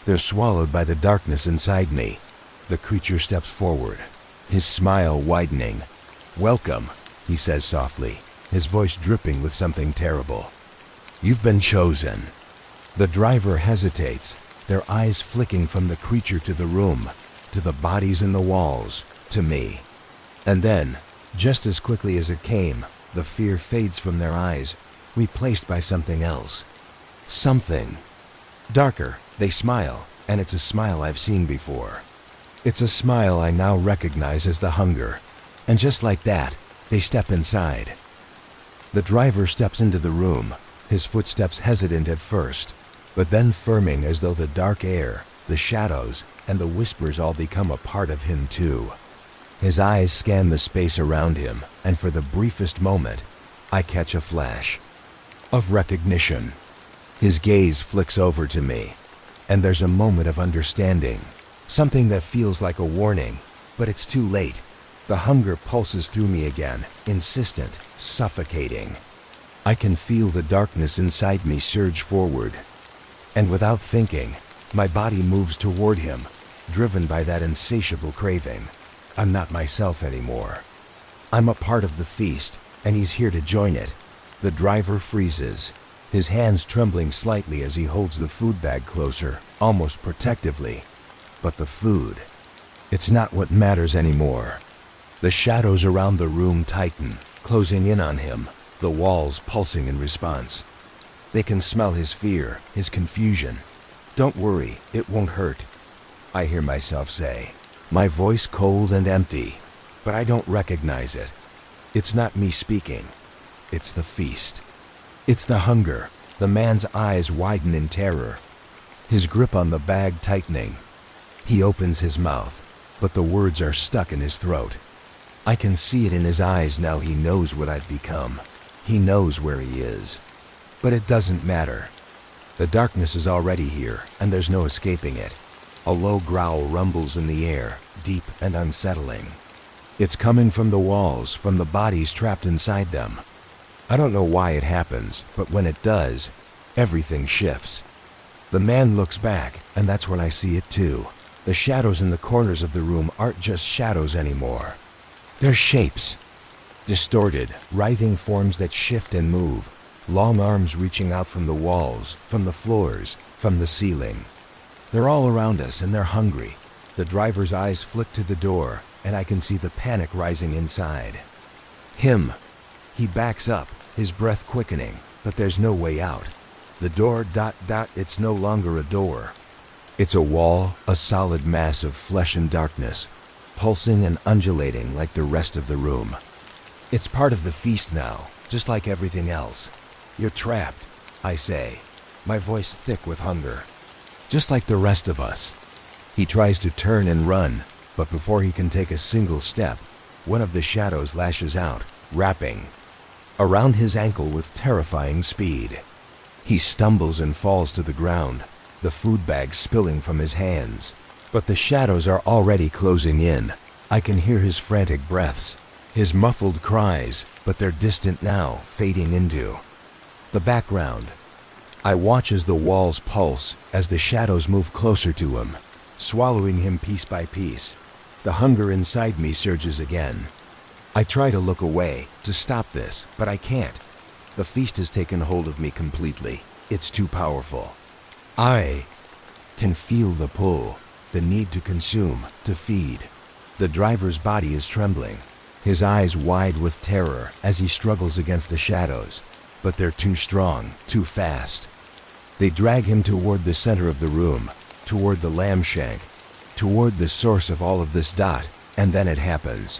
They're swallowed by the darkness inside me. The creature steps forward, his smile widening. Welcome, he says softly, his voice dripping with something terrible. You've been chosen. The driver hesitates, their eyes flicking from the creature to the room, to the bodies in the walls, to me. And then, just as quickly as it came, the fear fades from their eyes, replaced by something else. Something darker. They smile, and it's a smile I've seen before. It's a smile I now recognize as the hunger. And just like that, they step inside. The driver steps into the room, his footsteps hesitant at first, but then firming as though the dark air, the shadows, and the whispers all become a part of him too. His eyes scan the space around him, and for the briefest moment, I catch a flash of recognition. His gaze flicks over to me, and there's a moment of understanding, something that feels like a warning, but it's too late. The hunger pulses through me again, insistent, suffocating. I can feel the darkness inside me surge forward, and without thinking, my body moves toward him, driven by that insatiable craving. I'm not myself anymore. I'm a part of the feast, and he's here to join it. The driver freezes, his hands trembling slightly as he holds the food bag closer, almost protectively. But the food, it's not what matters anymore. The shadows around the room tighten, closing in on him, the walls pulsing in response. They can smell his fear, his confusion. Don't worry, it won't hurt, I hear myself say, my voice cold and empty, but I don't recognize it. It's not me speaking. It's the feast. It's the hunger. The man's eyes widen in terror, his grip on the bag tightening. He opens his mouth, but the words are stuck in his throat. I can see it in his eyes now. He knows what I've become. He knows where he is. But it doesn't matter. The darkness is already here, and there's no escaping it. A low growl rumbles in the air, deep and unsettling. It's coming from the walls, from the bodies trapped inside them. I don't know why it happens, but when it does, everything shifts. The man looks back, and that's when I see it too. The shadows in the corners of the room aren't just shadows anymore. They're shapes. Distorted, writhing forms that shift and move. Long arms reaching out from the walls, from the floors, from the ceiling. They're all around us, and they're hungry. The driver's eyes flick to the door, and I can see the panic rising inside. Him. He backs up, his breath quickening, but there's no way out. The door, it's no longer a door. It's a wall, a solid mass of flesh and darkness, pulsing and undulating like the rest of the room. It's part of the feast now, just like everything else. You're trapped, I say, my voice thick with hunger. Just like the rest of us. He tries to turn and run, but before he can take a single step, one of the shadows lashes out, wrapping around his ankle with terrifying speed. He stumbles and falls to the ground, the food bag spilling from his hands. But the shadows are already closing in. I can hear his frantic breaths, his muffled cries, but they're distant now, fading into the background. I watch as the walls pulse, as the shadows move closer to him, swallowing him piece by piece. The hunger inside me surges again. I try to look away, to stop this, but I can't. The feast has taken hold of me completely. It's too powerful. I can feel the pull, the need to consume, to feed. The driver's body is trembling, his eyes wide with terror as he struggles against the shadows. But they're too strong, too fast. They drag him toward the center of the room, toward the lamb shank, toward the source of all of this dot, and then it happens.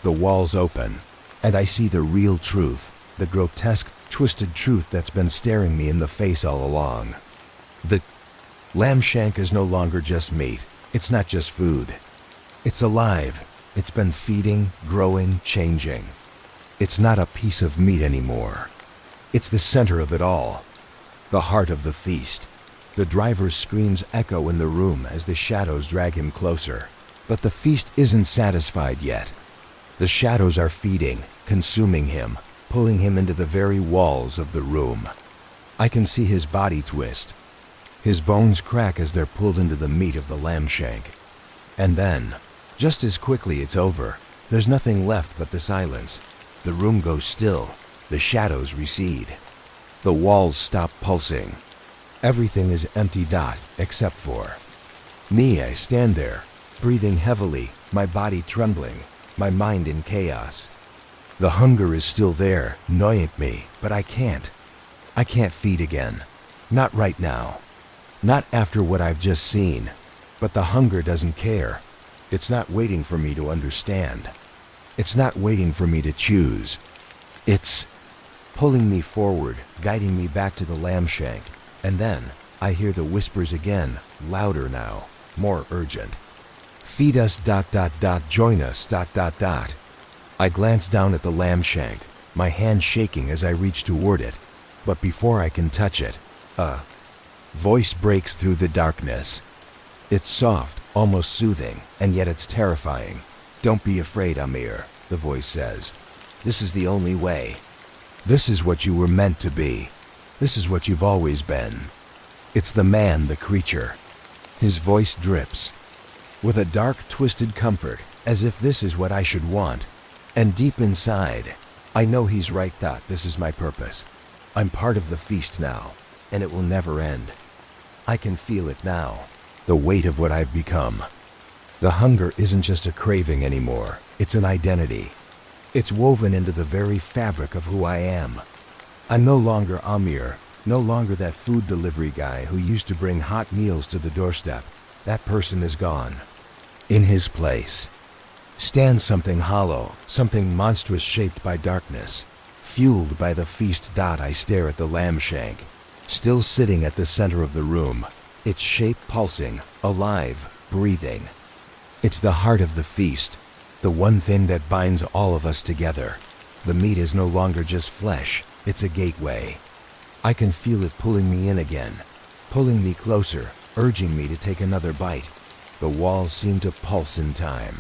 The walls open, and I see the real truth, the grotesque, twisted truth that's been staring me in the face all along. The lamb shank is no longer just meat. It's not just food. It's alive. It's been feeding, growing, changing. It's not a piece of meat anymore. It's the center of it all, the heart of the feast. The driver's screams echo in the room as the shadows drag him closer. But the feast isn't satisfied yet. The shadows are feeding, consuming him, pulling him into the very walls of the room. I can see his body twist. His bones crack as they're pulled into the meat of the lamb shank. And then, just as quickly it's over, there's nothing left but the silence. The room goes still. The shadows recede. The walls stop pulsing. Everything is empty dot except for me. I stand there, breathing heavily, my body trembling, my mind in chaos. The hunger is still there, gnawing me, but I can't. I can't feed again. Not right now. Not after what I've just seen. But the hunger doesn't care. It's not waiting for me to understand. It's not waiting for me to choose. It's pulling me forward, guiding me back to the lamb shank. And then I hear the whispers again, louder now, more urgent. Feed us ... join us ... I glance down at the lamb shank, my hand shaking as I reach toward it. But before I can touch it, a voice breaks through the darkness. It's soft, almost soothing, and yet it's terrifying. Don't be afraid, Amir, the voice says. This is the only way. This is what you were meant to be. This is what you've always been. It's the man, the creature. His voice drips with a dark, twisted comfort, as if this is what I should want. And deep inside, I know he's right. This is my purpose. I'm part of the feast now, and it will never end. I can feel it now, the weight of what I've become. The hunger isn't just a craving anymore. It's an identity. It's woven into the very fabric of who I am. I'm no longer Amir, no longer that food delivery guy who used to bring hot meals to the doorstep. That person is gone. In his place stands something hollow, something monstrous shaped by darkness. Fueled by the feast. I stare at the lamb shank, still sitting at the center of the room, its shape pulsing, alive, breathing. It's the heart of the feast, the one thing that binds all of us together. The meat is no longer just flesh, it's a gateway. I can feel it pulling me in again, pulling me closer, urging me to take another bite. The walls seem to pulse in time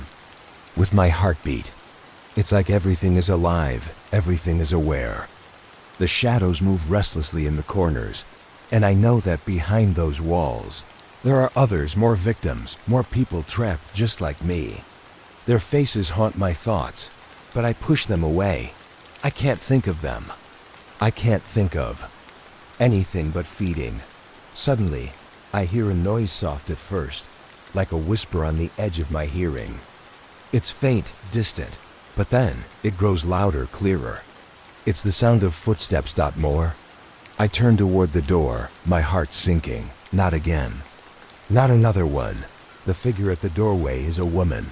with my heartbeat. It's like everything is alive, everything is aware. The shadows move restlessly in the corners, and I know that behind those walls, there are others, more victims, more people trapped just like me. Their faces haunt my thoughts, but I push them away. I can't think of them. I can't think of anything but feeding. Suddenly, I hear a noise, soft at first, like a whisper on the edge of my hearing. It's faint, distant, but then it grows louder, clearer. It's the sound of footsteps. More. I turn toward the door, my heart sinking. Not again. Not another one. The figure at the doorway is a woman.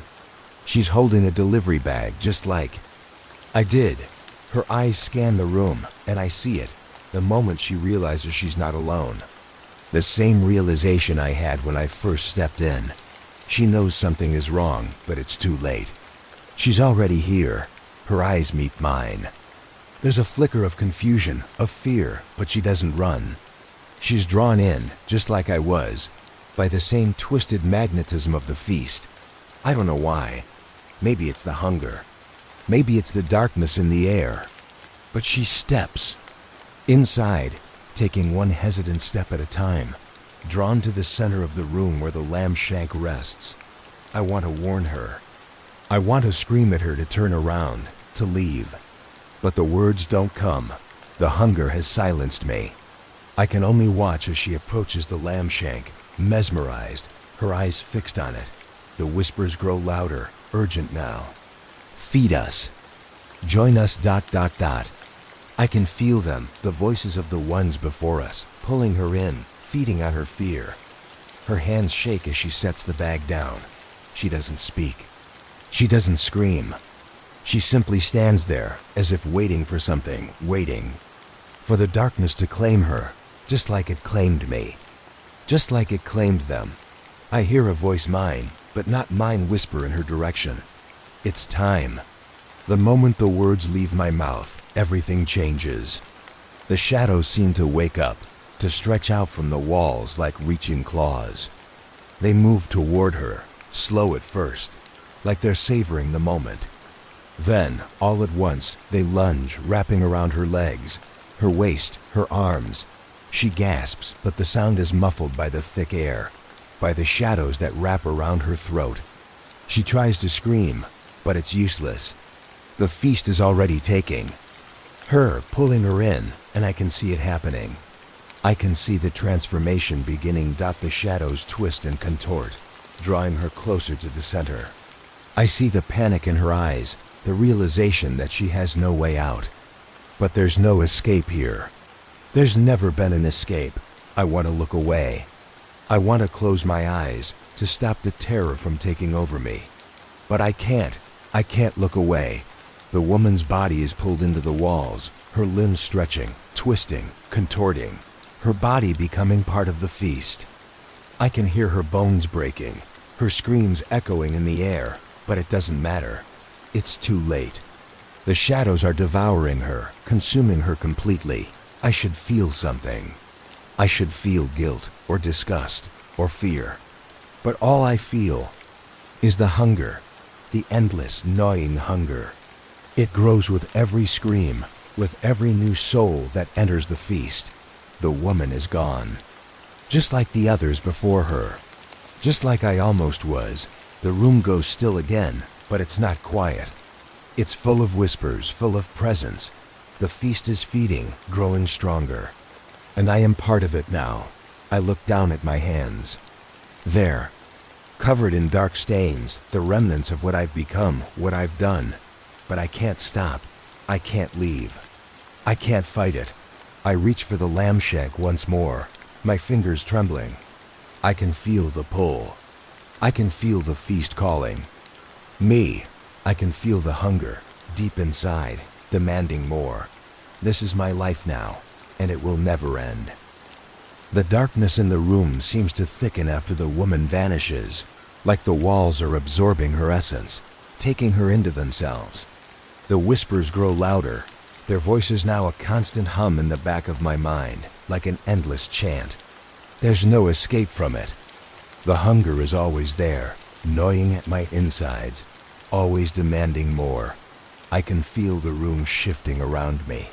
She's holding a delivery bag just like I did. Her eyes scan the room, and I see it, the moment she realizes she's not alone. The same realization I had when I first stepped in. She knows something is wrong, but it's too late. She's already here. Her eyes meet mine. There's a flicker of confusion, of fear, but she doesn't run. She's drawn in, just like I was, by the same twisted magnetism of the feast. I don't know why. Maybe it's the hunger. Maybe it's the darkness in the air. But she steps inside, taking one hesitant step at a time, drawn to the center of the room where the lamb shank rests. I want to warn her. I want to scream at her to turn around, to leave. But the words don't come. The hunger has silenced me. I can only watch as she approaches the lamb shank, mesmerized, her eyes fixed on it. The whispers grow louder, urgent now. Feed us. Join us ... I can feel them, the voices of the ones before us, pulling her in, feeding on her fear. Her hands shake as she sets the bag down. She doesn't speak. She doesn't scream. She simply stands there, as if waiting for something, waiting. For the darkness to claim her, just like it claimed me. Just like it claimed them. I hear a voice mine, but not mine, whisper in her direction. It's time. The moment the words leave my mouth, everything changes. The shadows seem to wake up, to stretch out from the walls like reaching claws. They move toward her, slow at first, like they're savoring the moment. Then, all at once, they lunge, wrapping around her legs, her waist, her arms. She gasps, but the sound is muffled by the thick air, by the shadows that wrap around her throat. She tries to scream, but it's useless. The feast is already taking. Her pulling her in, and I can see it happening. I can see the transformation beginning. The shadows twist and contort, drawing her closer to the center. I see the panic in her eyes, the realization that she has no way out. But there's no escape here. There's never been an escape. I want to look away. I want to close my eyes, to stop the terror from taking over me. But I can't. I can't look away. The woman's body is pulled into the walls, her limbs stretching, twisting, contorting, her body becoming part of the feast. I can hear her bones breaking, her screams echoing in the air, but it doesn't matter. It's too late. The shadows are devouring her, consuming her completely. I should feel something. I should feel guilt, or disgust, or fear. But all I feel is the hunger, the endless, gnawing hunger. It grows with every scream, with every new soul that enters the feast. The woman is gone. Just like the others before her. Just like I almost was. The room goes still again, but it's not quiet. It's full of whispers, full of presence. The feast is feeding, growing stronger. And I am part of it now. I look down at my hands. There, covered in dark stains, the remnants of what I've become, what I've done. But I can't stop. I can't leave. I can't fight it. I reach for the lamb shank once more, my fingers trembling. I can feel the pull. I can feel the feast calling. Me. I can feel the hunger, deep inside, demanding more. This is my life now, and it will never end. The darkness in the room seems to thicken after the woman vanishes, like the walls are absorbing her essence, taking her into themselves. The whispers grow louder, their voices now a constant hum in the back of my mind, like an endless chant. There's no escape from it. The hunger is always there, gnawing at my insides, always demanding more. I can feel the room shifting around me.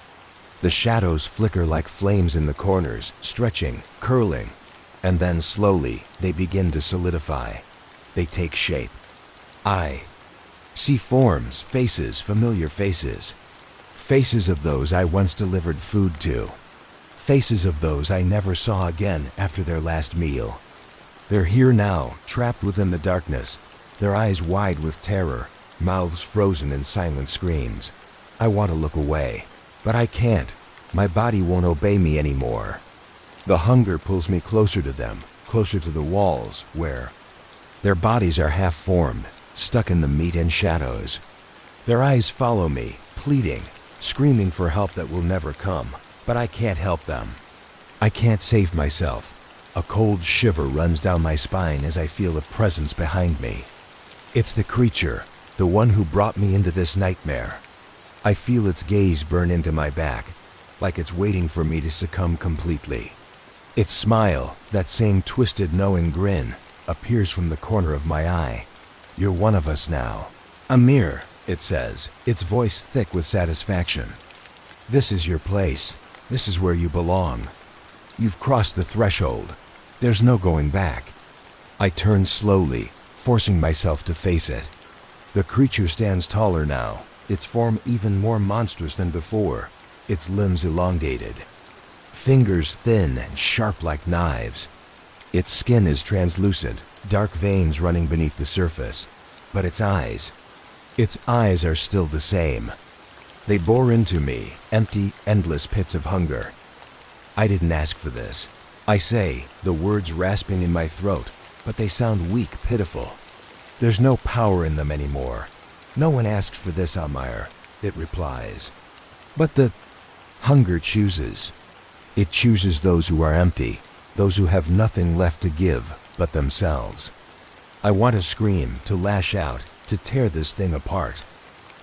The shadows flicker like flames in the corners, stretching, curling, and then slowly they begin to solidify. They take shape. I see forms, faces, familiar faces. Faces of those I once delivered food to. Faces of those I never saw again after their last meal. They're here now, trapped within the darkness, their eyes wide with terror, mouths frozen in silent screams. I want to look away, but I can't. My body won't obey me anymore. The hunger pulls me closer to them, closer to the walls, where their bodies are half-formed, stuck in the meat and shadows. Their eyes follow me, pleading, screaming for help that will never come, but I can't help them. I can't save myself. A cold shiver runs down my spine as I feel a presence behind me. It's the creature, the one who brought me into this nightmare. I feel its gaze burn into my back, like it's waiting for me to succumb completely. Its smile, that same twisted knowing grin, appears from the corner of my eye. "You're one of us now. Amir," it says, its voice thick with satisfaction. "This is your place. This is where you belong. You've crossed the threshold. There's no going back." I turn slowly, forcing myself to face it. The creature stands taller now, its form even more monstrous than before, its limbs elongated, fingers thin and sharp like knives. Its skin is translucent, dark veins running beneath the surface. But its eyes are still the same. They bore into me, empty, endless pits of hunger. "I didn't ask for this," I say, the words rasping in my throat, but they sound weak, pitiful. "There's no power in them anymore. No one asked for this, Amir," it replies. But the hunger chooses. It chooses those who are empty, those who have nothing left to give but themselves. I want to scream, to lash out, to tear this thing apart.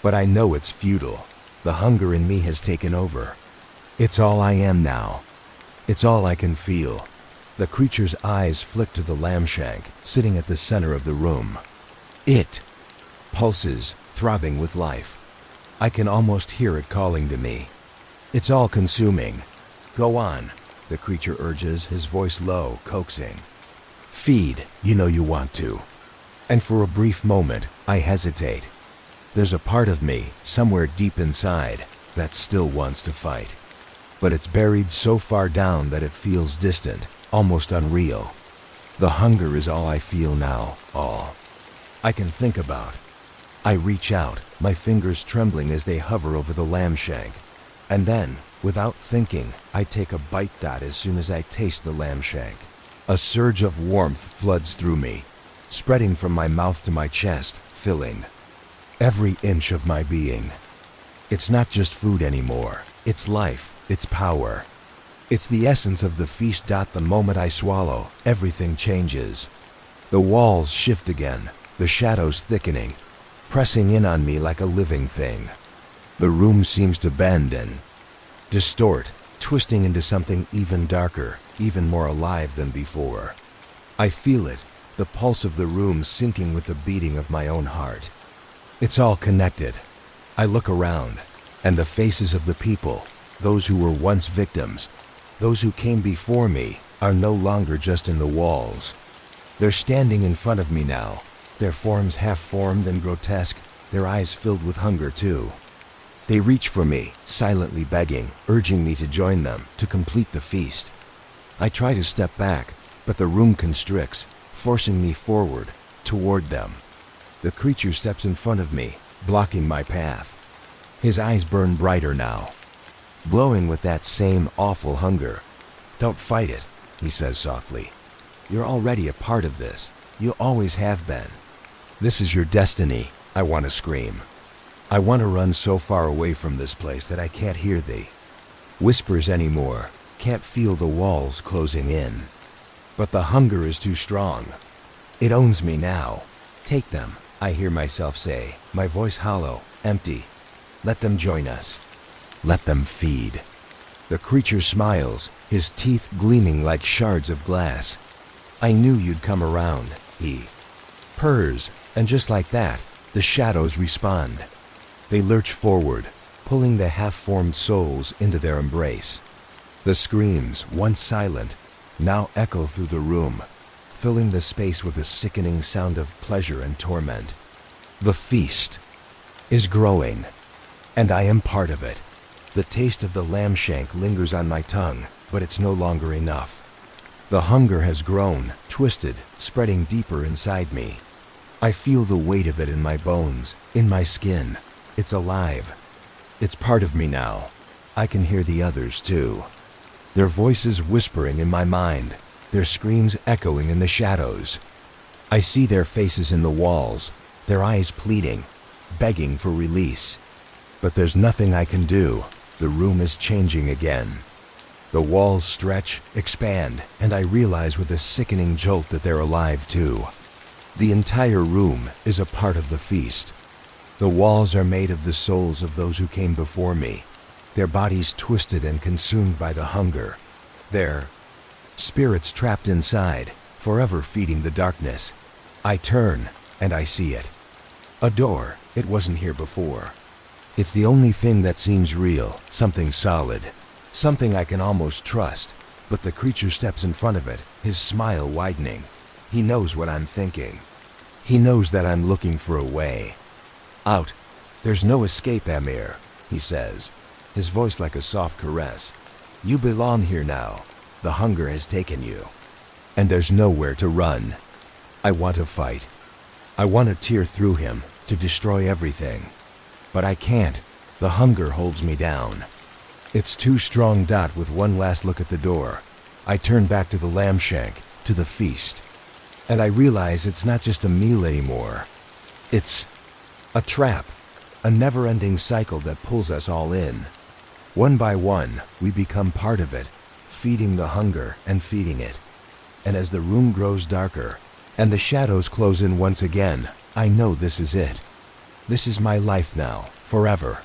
But I know it's futile. The hunger in me has taken over. It's all I am now. It's all I can feel. The creature's eyes flick to the lamb shank, sitting at the center of the room. It pulses, throbbing with life. I can almost hear it calling to me. It's all consuming. "Go on," the creature urges, his voice low, coaxing. "Feed, you know you want to." And for a brief moment, I hesitate. There's a part of me, somewhere deep inside, that still wants to fight. But it's buried so far down that it feels distant, almost unreal. The hunger is all I feel now, all I can think about. I reach out, my fingers trembling as they hover over the lamb shank. And then, without thinking, I take a bite as soon as I taste the lamb shank. A surge of warmth floods through me, spreading from my mouth to my chest, filling every inch of my being. It's not just food anymore. It's life, it's power. It's the essence of the feast. The moment I swallow, everything changes. The walls shift again, the shadows thickening, pressing in on me like a living thing. The room seems to bend and distort, twisting into something even darker, even more alive than before. I feel it, the pulse of the room syncing with the beating of my own heart. It's all connected. I look around, and the faces of the people, those who were once victims, those who came before me, are no longer just in the walls. They're standing in front of me now, their forms half-formed and grotesque, their eyes filled with hunger too. They reach for me, silently begging, urging me to join them, to complete the feast. I try to step back, but the room constricts, forcing me forward, toward them. The creature steps in front of me, blocking my path. His eyes burn brighter now, glowing with that same awful hunger. "Don't fight it," he says softly. "You're already a part of this. You always have been. This is your destiny." I want to scream. I want to run so far away from this place that I can't hear the whispers anymore, can't feel the walls closing in. But the hunger is too strong. It owns me now. "Take them," I hear myself say, my voice hollow, empty. "Let them join us. Let them feed." The creature smiles, his teeth gleaming like shards of glass. "I knew you'd come around," he purrs, and just like that, the shadows respond. They lurch forward, pulling the half-formed souls into their embrace. The screams, once silent, now echo through the room, filling the space with a sickening sound of pleasure and torment. The feast is growing, and I am part of it. The taste of the lamb shank lingers on my tongue, but it's no longer enough. The hunger has grown, twisted, spreading deeper inside me. I feel the weight of it in my bones, in my skin. It's alive. It's part of me now. I can hear the others too. Their voices whispering in my mind, their screams echoing in the shadows. I see their faces in the walls, their eyes pleading, begging for release. But there's nothing I can do. The room is changing again. The walls stretch, expand, and I realize with a sickening jolt that they're alive too. The entire room is a part of the feast. The walls are made of the souls of those who came before me, their bodies twisted and consumed by the hunger, their Spirits trapped inside, forever feeding the darkness. I turn, and I see it. A door. It wasn't here before. It's the only thing that seems real, something solid, something I can almost trust. But the creature steps in front of it, his smile widening. He knows what I'm thinking. He knows that I'm looking for a way out. There's no escape, Amir, he says, his voice like a soft caress. You belong here now. The hunger has taken you. And there's nowhere to run. I want to fight. I want to tear through him, to destroy everything. But I can't. The hunger holds me down. It's too strong. With one last look at the door, I turn back to the lamb shank, to the feast. And I realize it's not just a meal anymore. It's a trap, a never-ending cycle that pulls us all in. One by one, we become part of it, feeding the hunger and feeding it. And as the room grows darker, and the shadows close in once again, I know this is it. This is my life now, forever.